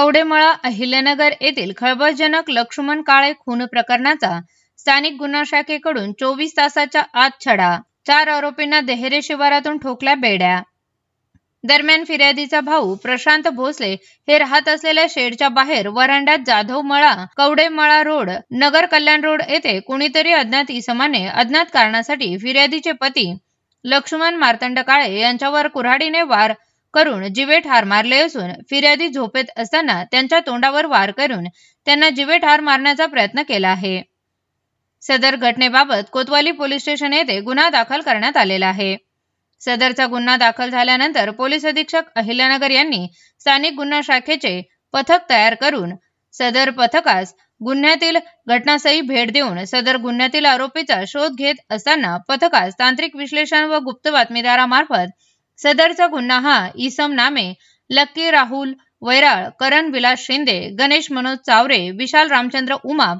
कवडेमळा अहिल्यानगर येथील खळबळजनक लक्ष्मण काळे खून प्रकरणाचा स्थानिक गुन्हा शाखेकडून 24 तासाच्या आत छडा, 4 आरोपींना देहरे शिवारातून ठोकल्या बेड्या। दरम्यान फिर्यादीचा भाऊ प्रशांत भोसले हे राहत असलेल्या शेडच्या बाहेर वरांड्यात जाधव मळा, कवडेमळा रोड, नगर कल्याण रोड येथे कुणीतरी अज्ञात इसमाने अज्ञात कारणासाठी फिर्यादीचे पती लक्ष्मण मार्तंड काळे यांच्यावर कुऱ्हाडीने वार करून जिवे ठार मारले असून फिर्यादी झोपेत असताना त्यांच्या तोंडावर वार करून त्यांना जिवे ठार मारण्याचा प्रयत्न केला आहे। सदर घटनेबाबत कोतवाली पोलीस स्टेशन येथे गुन्हा दाखल करण्यात आलेला आहे। सदरचा गुन्हा दाखल झाल्यानंतर पोलीस अधीक्षक अहिल्यानगर यांनी स्थानिक गुन्हा शाखेचे पथक तयार करून सदर पथकास गुन्ह्यातील घटनास्थळी भेट देऊन सदर गुन्ह्यातील आरोपीचा शोध घेत असताना पथकास तांत्रिक विश्लेषण व गुप्त बातमीदारामार्फत सदरचा गुन्हा हा इसम नामे लक्की राहुल वैराळ, करण विलास शिंदे, गणेश मनोज चावरे, विशाल रामचंद्र उमाप,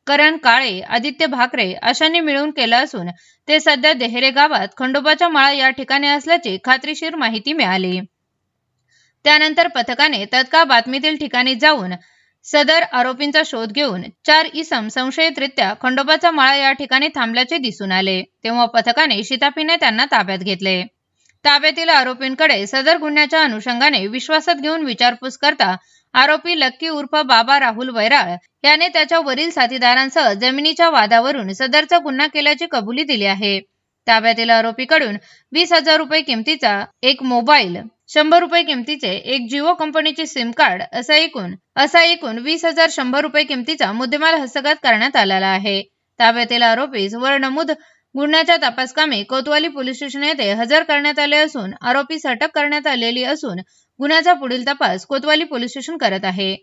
करण काळे, आदित्य भाकरे अशांनी मिळून केला असून ते सध्या देहरे गावात खंडोबाच्या मळा या ठिकाणी असल्याची खात्रीशीर माहिती मिळाली। त्यानंतर पथकाने तत्काळ बातमीतील ठिकाणी जाऊन सदर आरोपींचा शोध घेऊन 4 इसम संशयितरित्या खंडोबाचा मळा या ठिकाणी थांबल्याचे दिसून आले। तेव्हा पथकाने शिताफीने त्यांना ताब्यात घेतले। ताब्यातील आरोपींकडे सदर गुन्ह्याच्या अनुषंगाने विश्वासात घेऊन विचारपूस करता आरोपी लक्की उर्फ बाबा राहुल वैराळ याने त्याच्या वरील साथीदारांसह जमिनीच्या वादावरून सदरचा गुन्हा केल्याची कबुली दिली आहे। ताब्यातील आरोपीकडून 20,000 रुपये किमतीचा एक मोबाईल, 100 रुपये किमतीचे एक जिओ कंपनीचे सिम कार्ड असा एकूण 20,100 रुपये किमतीचा मुद्देमाल हस्तगत करण्यात आलेला आहे। ताब्यातील आरोपीस वर नमूद गुन्ह्याच्या तपासकामी कोतवाली पोलीस स्टेशन येथे हजर करण्यात आले असून आरोपीस अटक करण्यात आलेली असून गुन्ह्याचा पुढील तपास कोतवाली पोलीस स्टेशन करत आहे।